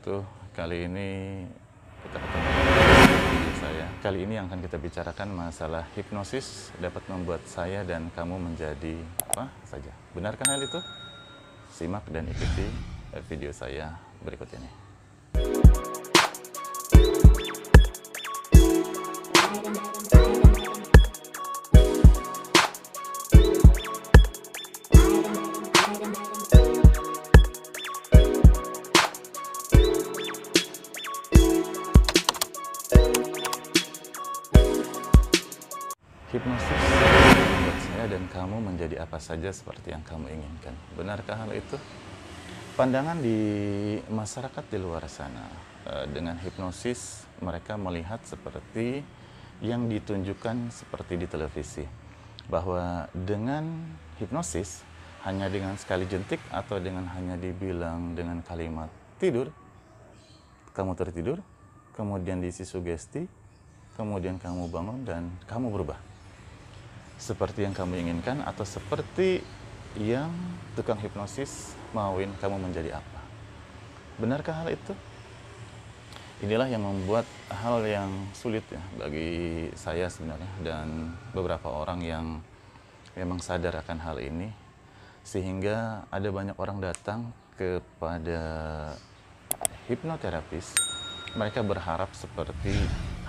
wabarakatuh. Kali ini kita ketemu di video saya. Kali ini yang akan kita bicarakan masalah hipnosis dapat membuat saya dan kamu menjadi apa saja. Benarkah hal itu? Simak dan ikuti video saya berikut ini. Hipnosis membuat saya dan kamu menjadi apa saja seperti yang kamu inginkan. Benarkah hal itu? Pandangan di masyarakat di luar sana dengan hipnosis, mereka melihat seperti yang ditunjukkan seperti di televisi. Bahwa dengan hipnosis, hanya dengan sekali jentik atau dengan hanya dibilang dengan kalimat tidur, kamu tertidur, kemudian diisi sugesti, kemudian kamu bangun dan kamu berubah. Seperti yang kamu inginkan atau seperti yang tukang hipnosis mauin kamu menjadi apa. Benarkah hal itu? Inilah yang membuat hal yang sulit ya bagi saya sebenarnya dan beberapa orang yang memang sadar akan hal ini, sehingga ada banyak orang datang kepada hipnoterapis. Mereka berharap seperti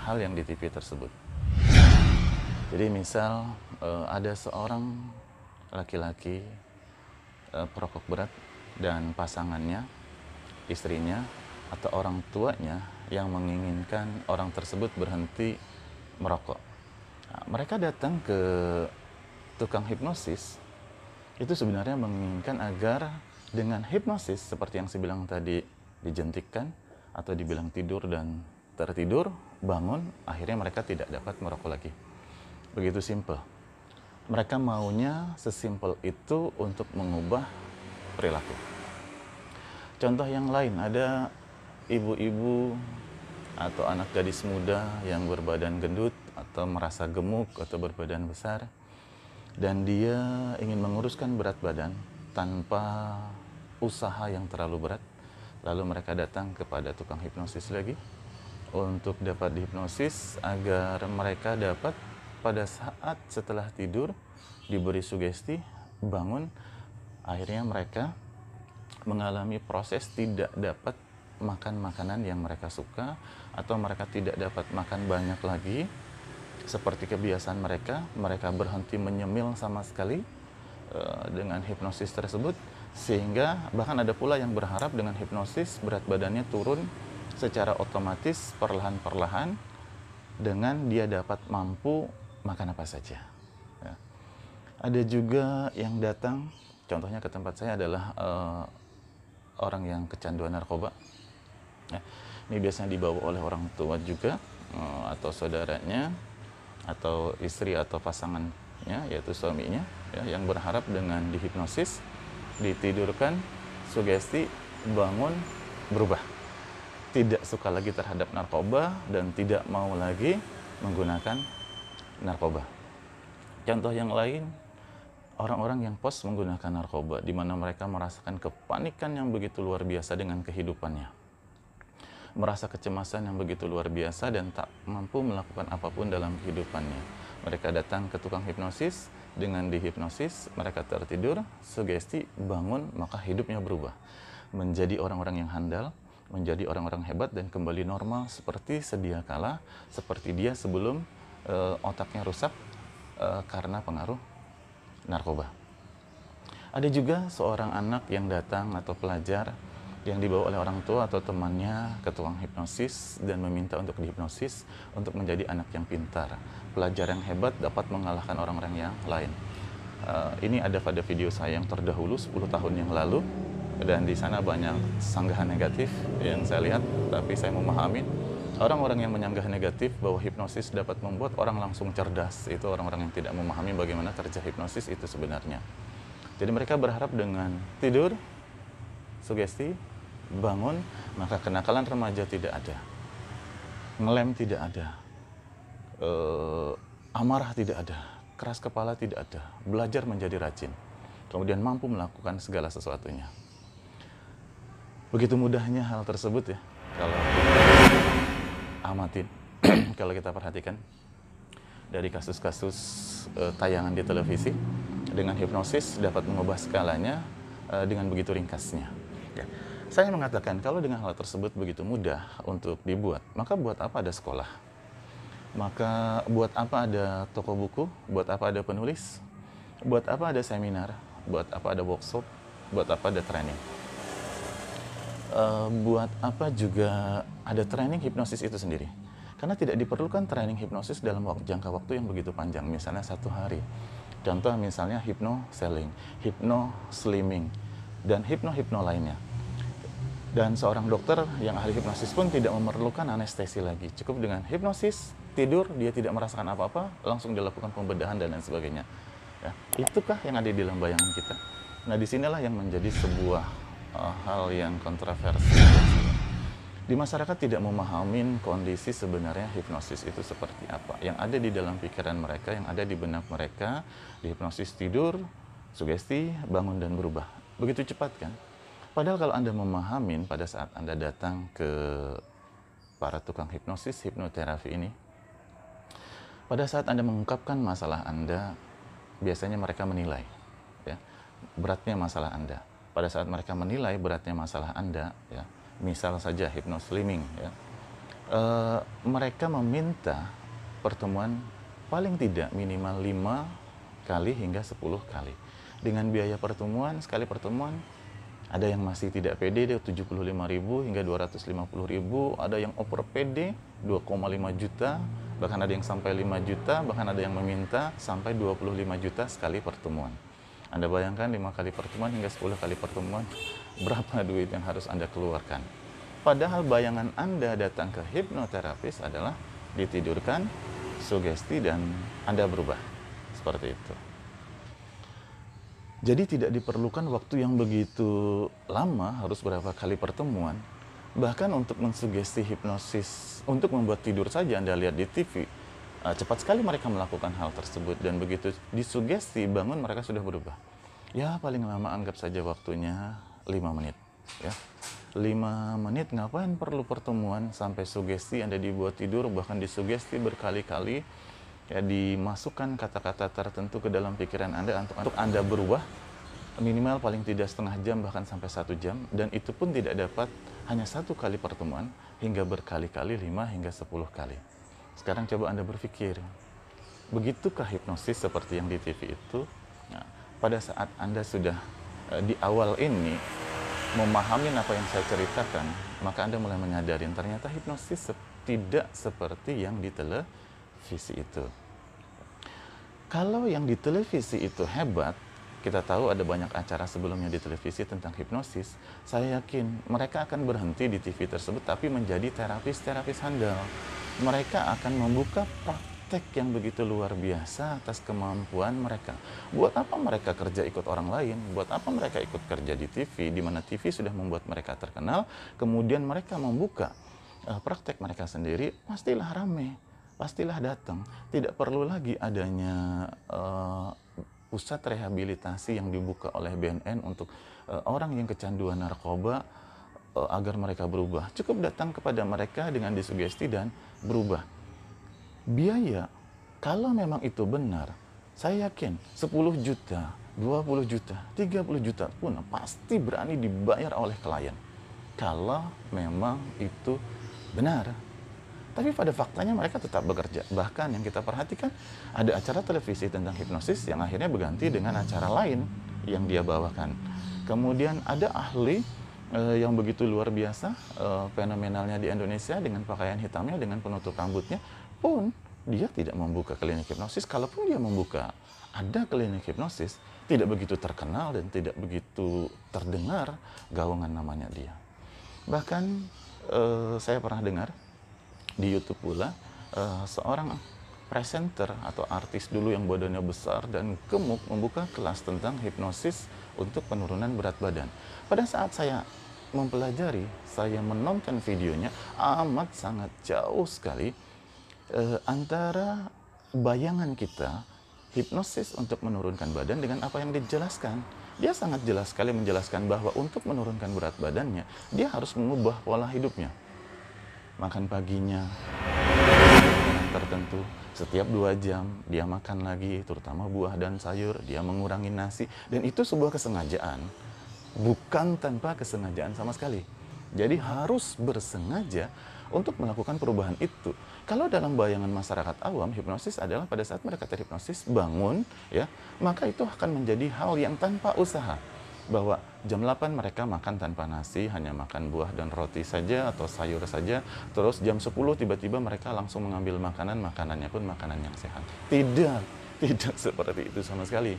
hal yang di TV tersebut. Jadi misal ada seorang laki-laki perokok berat dan pasangannya, istrinya atau orang tuanya yang menginginkan orang tersebut berhenti merokok. Nah, mereka datang ke tukang hipnosis itu sebenarnya menginginkan agar dengan hipnosis seperti yang saya bilang tadi, dijentikkan atau dibilang tidur dan tertidur, bangun, akhirnya mereka tidak dapat merokok lagi. Begitu simpel. Mereka maunya sesimpel itu untuk mengubah perilaku. Contoh yang lain, ada ibu-ibu atau anak gadis muda yang berbadan gendut atau merasa gemuk atau berbadan besar, dan dia ingin menguruskan berat badan tanpa usaha yang terlalu berat. Lalu mereka datang kepada tukang hipnosis lagi untuk dapat dihipnosis agar mereka dapat pada saat setelah tidur diberi sugesti, bangun, akhirnya mereka mengalami proses tidak dapat makan makanan yang mereka suka atau mereka tidak dapat makan banyak lagi seperti kebiasaan mereka. Mereka berhenti menyemil sama sekali dengan hipnosis tersebut, sehingga bahkan ada pula yang berharap dengan hipnosis berat badannya turun secara otomatis perlahan-perlahan dengan dia dapat mampu makan apa saja. Ya. Ada juga yang datang, contohnya ke tempat saya adalah orang yang kecanduan narkoba. Ya. Ini biasanya dibawa oleh orang tua juga, atau saudaranya, atau istri atau pasangannya, yaitu suaminya, ya, yang berharap dengan dihipnosis, ditidurkan, sugesti, bangun, berubah. Tidak suka lagi terhadap narkoba dan tidak mau lagi menggunakan narkoba. Contoh yang lain, orang-orang yang pos menggunakan narkoba, di mana mereka merasakan kepanikan yang begitu luar biasa dengan kehidupannya. Merasa kecemasan yang begitu luar biasa dan tak mampu melakukan apapun dalam kehidupannya. Mereka datang ke tukang hipnosis, dengan dihipnosis, mereka tertidur, sugesti, bangun, maka hidupnya berubah. Menjadi orang-orang yang handal, menjadi orang-orang hebat dan kembali normal seperti sedia kala, seperti dia sebelum otaknya rusak karena pengaruh narkoba. Ada juga seorang anak yang datang atau pelajar yang dibawa oleh orang tua atau temannya ke tukang hipnosis dan meminta untuk dihipnosis untuk menjadi anak yang pintar, pelajar yang hebat, dapat mengalahkan orang-orang yang lain. Ini ada pada video saya yang terdahulu 10 tahun yang lalu, dan di sana banyak sanggahan negatif yang saya lihat, tapi saya memahami orang-orang yang menyanggah negatif bahwa hipnosis dapat membuat orang langsung cerdas. Itu orang-orang yang tidak memahami bagaimana kerja hipnosis itu sebenarnya. Jadi mereka berharap dengan tidur, sugesti, bangun, maka kenakalan remaja tidak ada. Ngelem tidak ada. Amarah tidak ada. Keras kepala tidak ada. Belajar menjadi rajin. Kemudian mampu melakukan segala sesuatunya. Begitu mudahnya hal tersebut ya, kalau amatin, kalau kita perhatikan dari kasus-kasus tayangan di televisi, dengan hipnosis dapat mengubah skalanya dengan begitu ringkasnya. Ya. Saya mengatakan kalau dengan hal tersebut begitu mudah untuk dibuat, maka buat apa ada sekolah? Maka buat apa ada toko buku? Buat apa ada penulis? Buat apa ada seminar? Buat apa ada workshop? Buat apa ada training? Buat apa juga ada training hipnosis itu sendiri? Karena tidak diperlukan training hipnosis dalam jangka waktu yang begitu panjang, misalnya 1 hari. Contoh misalnya hypno selling, hypno slimming, dan hypno lainnya. Dan seorang dokter yang ahli hipnosis pun tidak memerlukan anestesi lagi. Cukup dengan hipnosis, tidur, dia tidak merasakan apa-apa, langsung dilakukan pembedahan dan lain sebagainya. Ya, itukah yang ada di dalam bayangan kita? Nah, disinilah yang menjadi sebuah hal yang kontroversial. Di masyarakat tidak memahami kondisi sebenarnya hipnosis itu seperti apa. Yang ada di dalam pikiran mereka, yang ada di benak mereka, di hipnosis tidur, sugesti, bangun dan berubah. Begitu cepat kan? Padahal kalau Anda memahami pada saat Anda datang ke para tukang hipnosis, hipnoterapi ini, pada saat Anda mengungkapkan masalah Anda, biasanya mereka menilai ya, beratnya masalah Anda. Pada saat mereka menilai beratnya masalah Anda, ya, misal saja hypnoslimming, ya, mereka meminta pertemuan paling tidak minimal 5 kali hingga 10 kali. Dengan biaya pertemuan, sekali pertemuan, ada yang masih tidak pede, 75.000 hingga 250.000, ada yang over pede, 2,5 juta, bahkan ada yang sampai 5 juta, bahkan ada yang meminta sampai 25 juta sekali pertemuan. Anda bayangkan 5 kali pertemuan hingga 10 kali pertemuan, berapa duit yang harus Anda keluarkan. Padahal bayangan Anda datang ke hipnoterapis adalah ditidurkan, sugesti, dan Anda berubah. Seperti itu. Jadi tidak diperlukan waktu yang begitu lama, harus berapa kali pertemuan. Bahkan untuk mensugesti hipnosis, untuk membuat tidur saja Anda lihat di TV, cepat sekali mereka melakukan hal tersebut, dan begitu disugesti bangun mereka sudah berubah. Ya paling lama anggap saja waktunya 5 menit. Ya. 5 menit ngapain perlu pertemuan sampai sugesti Anda dibuat tidur, bahkan disugesti berkali-kali, ya, dimasukkan kata-kata tertentu ke dalam pikiran Anda untuk Anda berubah, minimal paling tidak setengah jam bahkan sampai 1 jam, dan itu pun tidak dapat hanya 1 kali pertemuan, hingga berkali-kali 5 hingga 10 kali. Sekarang coba Anda berpikir, begitukah hipnosis seperti yang di TV itu? Nah, pada saat Anda sudah di awal ini memahami apa yang saya ceritakan, maka Anda mulai menyadari ternyata hipnosis tidak seperti yang di televisi itu. Kalau yang di televisi itu hebat, kita tahu ada banyak acara sebelumnya di televisi tentang hipnosis, saya yakin mereka akan berhenti di TV tersebut tapi menjadi terapis-terapis handal. Mereka akan membuka praktek yang begitu luar biasa atas kemampuan mereka. Buat apa mereka kerja ikut orang lain? Buat apa mereka ikut kerja di TV, di mana TV sudah membuat mereka terkenal, kemudian mereka membuka praktek mereka sendiri, pastilah rame, pastilah datang. Tidak perlu lagi adanya pusat rehabilitasi yang dibuka oleh BNN untuk orang yang kecanduan narkoba, agar mereka berubah. Cukup datang kepada mereka dengan disugesti dan berubah. Biaya, kalau memang itu benar, saya yakin 10 juta, 20 juta, 30 juta pun pasti berani dibayar oleh klien. Kalau memang itu benar. Tapi pada faktanya mereka tetap bekerja. Bahkan yang kita perhatikan, ada acara televisi tentang hipnosis yang akhirnya berganti dengan acara lain yang dia bawakan. Kemudian ada ahli yang begitu luar biasa, fenomenalnya di Indonesia, dengan pakaian hitamnya, dengan penutup rambutnya, pun dia tidak membuka klinik hipnosis. Kalaupun dia membuka, ada klinik hipnosis, tidak begitu terkenal dan tidak begitu terdengar gaungan namanya dia. Bahkan saya pernah dengar di YouTube pula, seorang presenter atau artis dulu yang badannya besar dan gemuk membuka kelas tentang hipnosis untuk penurunan berat badan. Pada saat saya mempelajari, saya menonton videonya, amat sangat jauh sekali antara bayangan kita hipnosis untuk menurunkan badan dengan apa yang dijelaskan. Dia sangat jelas sekali menjelaskan bahwa untuk menurunkan berat badannya, dia harus mengubah pola hidupnya. Makan paginya, makanan tertentu, setiap 2 jam dia makan lagi, terutama buah dan sayur, dia mengurangi nasi, dan itu sebuah kesengajaan, bukan tanpa kesengajaan sama sekali. Jadi harus bersengaja untuk melakukan perubahan itu. Kalau dalam bayangan masyarakat awam, hipnosis adalah pada saat mereka terhipnosis bangun, ya, maka itu akan menjadi hal yang tanpa usaha. Bahwa jam 8 mereka makan tanpa nasi, hanya makan buah dan roti saja atau sayur saja. Terus jam 10 tiba-tiba mereka langsung mengambil makanan, makanannya pun makanan yang sehat. Tidak, tidak seperti itu sama sekali.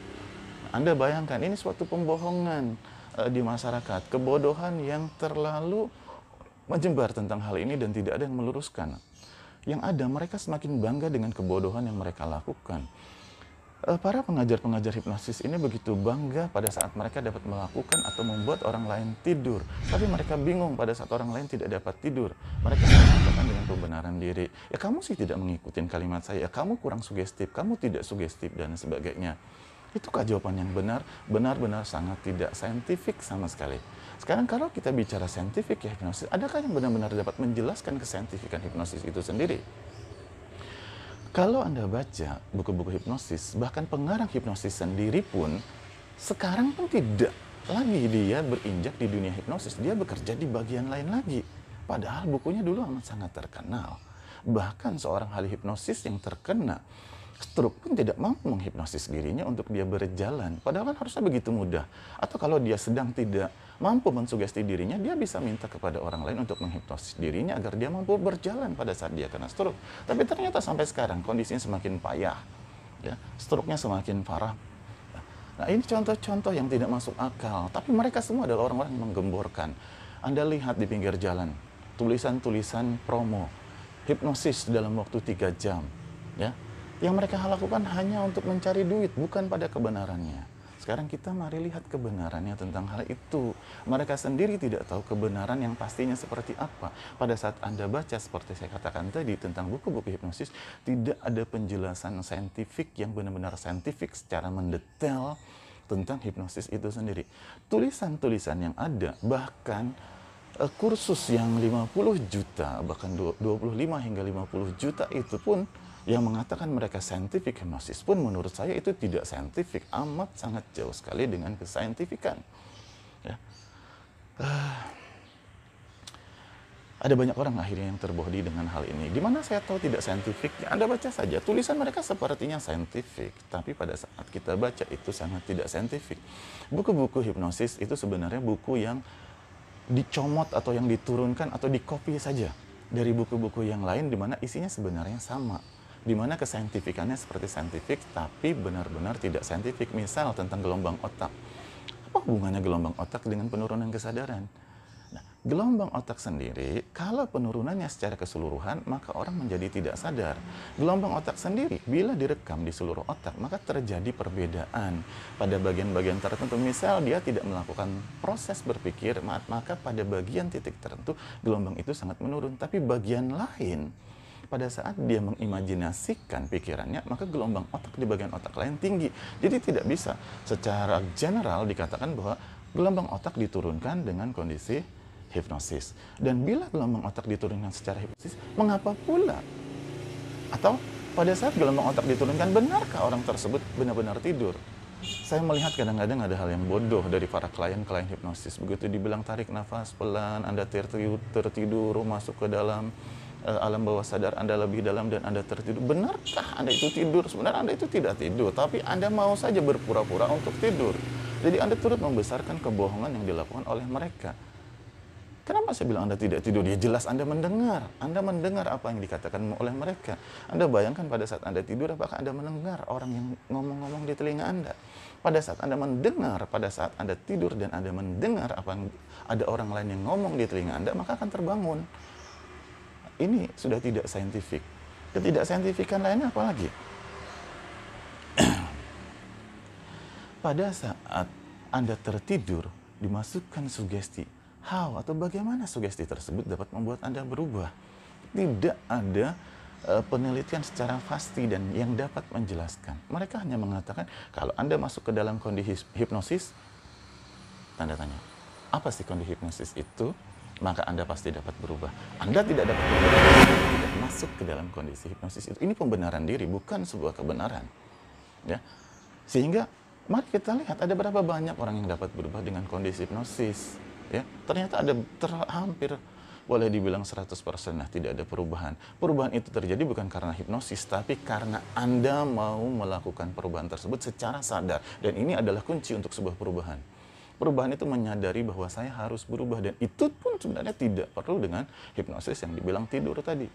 Anda bayangkan ini suatu pembohongan di masyarakat, kebodohan yang terlalu menyebar tentang hal ini dan tidak ada yang meluruskan. Yang ada mereka semakin bangga dengan kebodohan yang mereka lakukan. Para pengajar-pengajar hipnosis ini begitu bangga pada saat mereka dapat melakukan atau membuat orang lain tidur. Tapi mereka bingung pada saat orang lain tidak dapat tidur. Mereka mengatakan dengan pembenaran diri, ya kamu sih tidak mengikuti kalimat saya, ya kamu kurang sugestif, kamu tidak sugestif, dan sebagainya. Itukah jawaban yang benar? Benar-benar sangat tidak saintifik sama sekali. Sekarang kalau kita bicara saintifik ya hipnosis, adakah yang benar-benar dapat menjelaskan kesaintifikan hipnosis itu sendiri? Kalau Anda baca buku-buku hipnosis, bahkan pengarang hipnosis sendiri pun, sekarang pun tidak lagi dia berinjak di dunia hipnosis, dia bekerja di bagian lain lagi. Padahal bukunya dulu amat sangat terkenal. Bahkan seorang ahli hipnosis yang terkena stroke pun tidak mampu menghipnosis dirinya untuk dia berjalan. Padahal kan harusnya begitu mudah. Atau kalau dia sedang tidak mampu mensugesti dirinya, dia bisa minta kepada orang lain untuk menghipnosis dirinya agar dia mampu berjalan pada saat dia kena stroke. Tapi ternyata sampai sekarang kondisinya semakin payah, ya, stroke-nya semakin parah. Nah ini contoh-contoh yang tidak masuk akal. Tapi mereka semua adalah orang-orang yang menggemborkan. Anda lihat di pinggir jalan, tulisan-tulisan promo, hipnosis dalam waktu 3 jam, ya. Yang mereka lakukan hanya untuk mencari duit, bukan pada kebenarannya. Sekarang kita mari lihat kebenarannya tentang hal itu. Mereka sendiri tidak tahu kebenaran yang pastinya seperti apa. Pada saat Anda baca, seperti saya katakan tadi, tentang buku-buku hipnosis, tidak ada penjelasan saintifik yang benar-benar saintifik secara mendetail tentang hipnosis itu sendiri. Tulisan-tulisan yang ada, bahkan kursus yang 50 juta, bahkan 25 hingga 50 juta itu pun, yang mengatakan mereka scientific hipnosis pun menurut saya itu tidak saintifik, amat sangat jauh sekali dengan kesaintifikan. Ya. Ada banyak orang akhirnya yang terbohongi dengan hal ini. Di mana saya tahu tidak saintifik, ya Anda baca saja. Tulisan mereka sepertinya saintifik, tapi pada saat kita baca itu sangat tidak saintifik. Buku-buku hipnosis itu sebenarnya buku yang dicomot atau yang diturunkan atau dikopi saja dari buku-buku yang lain di mana isinya sebenarnya sama. Di mana kesaintifikannya seperti saintifik, tapi benar-benar tidak saintifik. Misal tentang gelombang otak. Apa hubungannya gelombang otak dengan penurunan kesadaran? Nah, gelombang otak sendiri, kalau penurunannya secara keseluruhan, maka orang menjadi tidak sadar. Gelombang otak sendiri, bila direkam di seluruh otak, maka terjadi perbedaan pada bagian-bagian tertentu. Misal dia tidak melakukan proses berpikir, maka pada bagian titik tertentu, gelombang itu sangat menurun. Tapi bagian lain, pada saat dia mengimajinasikan pikirannya, maka gelombang otak di bagian otak lain tinggi. Jadi tidak bisa secara general dikatakan bahwa gelombang otak diturunkan dengan kondisi hipnosis. Dan bila gelombang otak diturunkan secara hipnosis, mengapa pula? Atau pada saat gelombang otak diturunkan, benarkah orang tersebut benar-benar tidur? Saya melihat kadang-kadang ada hal yang bodoh dari para klien-klien hipnosis. Begitu dibilang tarik nafas pelan, Anda tertidur, masuk ke dalam alam bawah sadar Anda lebih dalam dan Anda tertidur. Benarkah Anda itu tidur? Sebenarnya Anda itu tidak tidur, tapi Anda mau saja berpura-pura untuk tidur. Jadi Anda turut membesarkan kebohongan yang dilakukan oleh mereka. Kenapa saya bilang Anda tidak tidur? Ya jelas Anda mendengar. Anda mendengar apa yang dikatakan oleh mereka. Anda bayangkan pada saat Anda tidur, apakah Anda mendengar orang yang ngomong-ngomong di telinga Anda? Pada saat Anda mendengar, pada saat Anda tidur dan Anda mendengar apa yang ada orang lain yang ngomong di telinga Anda, maka akan terbangun. Ini sudah tidak saintifik. Ketidaksaintifikan lainnya apa lagi? Pada saat Anda tertidur, dimasukkan sugesti. How atau bagaimana sugesti tersebut dapat membuat Anda berubah? Tidak ada penelitian secara pasti dan yang dapat menjelaskan. Mereka hanya mengatakan, kalau Anda masuk ke dalam kondisi hipnosis, tanda tanya. Apa sih kondisi hipnosis itu? Maka Anda pasti dapat berubah. Anda tidak dapat berubah, tidak masuk ke dalam kondisi hipnosis itu. Ini pembenaran diri, bukan sebuah kebenaran. Ya, sehingga mari kita lihat ada berapa banyak orang yang dapat berubah dengan kondisi hipnosis. Ya, ternyata ada hampir boleh dibilang 100%, nah tidak ada perubahan. Perubahan itu terjadi bukan karena hipnosis, tapi karena Anda mau melakukan perubahan tersebut secara sadar. Dan ini adalah kunci untuk sebuah perubahan. Perubahan itu menyadari bahwa saya harus berubah, dan itu pun sebenarnya tidak perlu dengan hipnosis yang dibilang tidur tadi.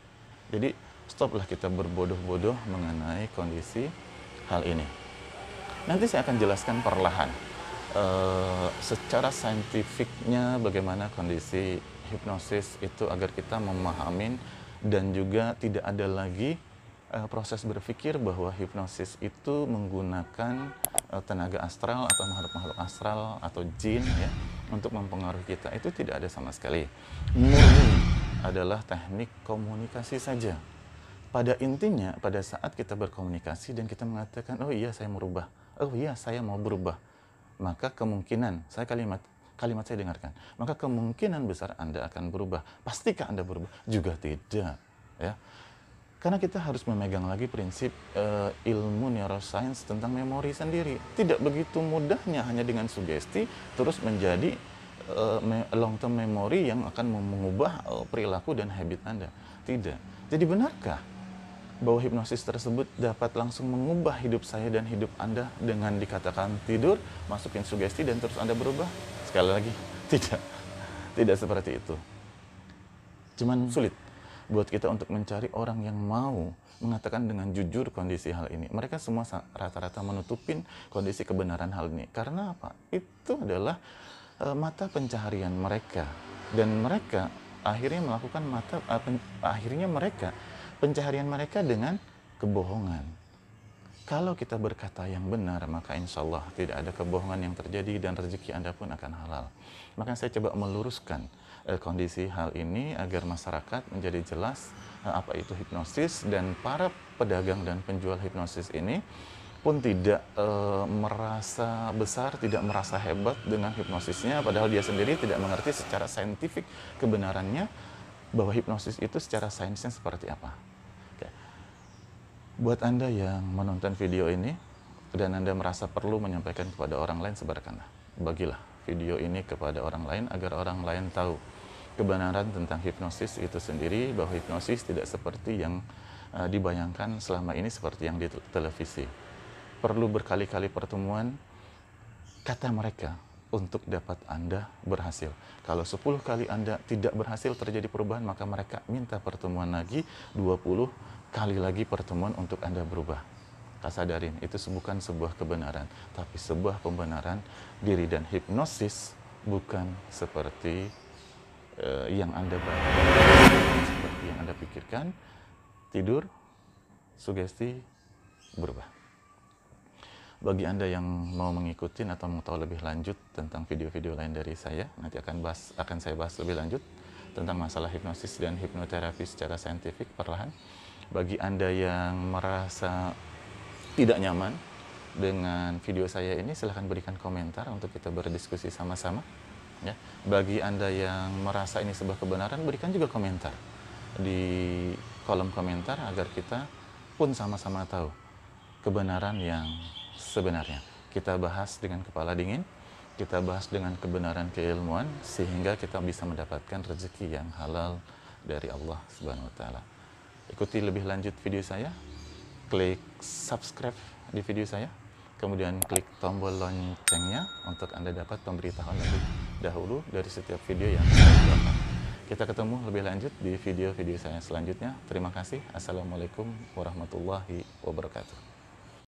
Jadi stoplah kita berbodoh-bodoh mengenai kondisi hal ini. Nanti saya akan jelaskan perlahan secara saintifiknya bagaimana kondisi hipnosis itu agar kita memahamin dan juga tidak ada lagi proses berpikir bahwa hipnosis itu menggunakan tenaga astral atau makhluk-makhluk astral atau jin ya untuk mempengaruhi kita. Itu tidak ada sama sekali. Murni adalah teknik komunikasi saja. Pada intinya, pada saat kita berkomunikasi dan kita mengatakan, oh iya saya mau berubah, oh iya saya mau berubah, maka kemungkinan, kalimat saya dengarkan, maka kemungkinan besar Anda akan berubah. Pastikah Anda berubah? Juga tidak. Ya. Karena kita harus memegang lagi prinsip ilmu neuroscience tentang memori sendiri. Tidak begitu mudahnya hanya dengan sugesti, terus menjadi long term memory yang akan mengubah perilaku dan habit Anda. Tidak. Jadi benarkah bahwa hipnosis tersebut dapat langsung mengubah hidup saya dan hidup Anda dengan dikatakan tidur, masukin sugesti dan terus Anda berubah? Sekali lagi, tidak. Tidak seperti itu. Cuman sulit buat kita untuk mencari orang yang mau mengatakan dengan jujur kondisi hal ini. Mereka semua rata-rata menutupin kondisi kebenaran hal ini. Karena apa? Itu adalah mata pencaharian mereka. Dan mereka akhirnya melakukan pencaharian mereka dengan kebohongan. Kalau kita berkata yang benar, maka insya Allah tidak ada kebohongan yang terjadi dan rezeki Anda pun akan halal. Maka saya coba meluruskan kondisi hal ini agar masyarakat menjadi jelas apa itu hipnosis, dan para pedagang dan penjual hipnosis ini pun tidak merasa besar, tidak merasa hebat dengan hipnosisnya, padahal dia sendiri tidak mengerti secara saintifik kebenarannya bahwa hipnosis itu secara sainsnya seperti apa. Oke. Buat Anda yang menonton video ini dan Anda merasa perlu menyampaikan kepada orang lain, sebarkanlah. Bagilah video ini kepada orang lain agar orang lain tahu kebenaran tentang hipnosis itu sendiri, bahwa hipnosis tidak seperti yang dibayangkan selama ini seperti yang di televisi. Perlu berkali-kali pertemuan kata mereka untuk dapat Anda berhasil. Kalau 10 kali Anda tidak berhasil terjadi perubahan, maka mereka minta pertemuan lagi, 20 kali lagi pertemuan untuk Anda berubah. Sadarin, itu bukan sebuah kebenaran, tapi sebuah pembenaran diri. Dan hipnosis bukan seperti yang Anda bayangkan, seperti yang Anda pikirkan. Tidur, sugesti, berubah. Bagi Anda yang mau mengikuti atau mau tahu lebih lanjut tentang video-video lain dari saya, nanti akan saya bahas lebih lanjut tentang masalah hipnosis dan hipnoterapi secara saintifik perlahan. Bagi Anda yang merasa tidak nyaman dengan video saya ini, silahkan berikan komentar untuk kita berdiskusi sama-sama. Ya. Bagi Anda yang merasa ini sebuah kebenaran, berikan juga komentar di kolom komentar agar kita pun sama-sama tahu kebenaran yang sebenarnya. Kita bahas dengan kepala dingin, kita bahas dengan kebenaran keilmuan, sehingga kita bisa mendapatkan rezeki yang halal dari Allah Subhanahu wa Ta'ala. Ikuti lebih lanjut video saya, klik subscribe di video saya, kemudian klik tombol loncengnya untuk Anda dapat pemberitahuan lebih dahulu dari setiap video yang saya buatkan. Kita ketemu lebih lanjut di video-video saya selanjutnya. Terima kasih. Assalamualaikum warahmatullahi wabarakatuh.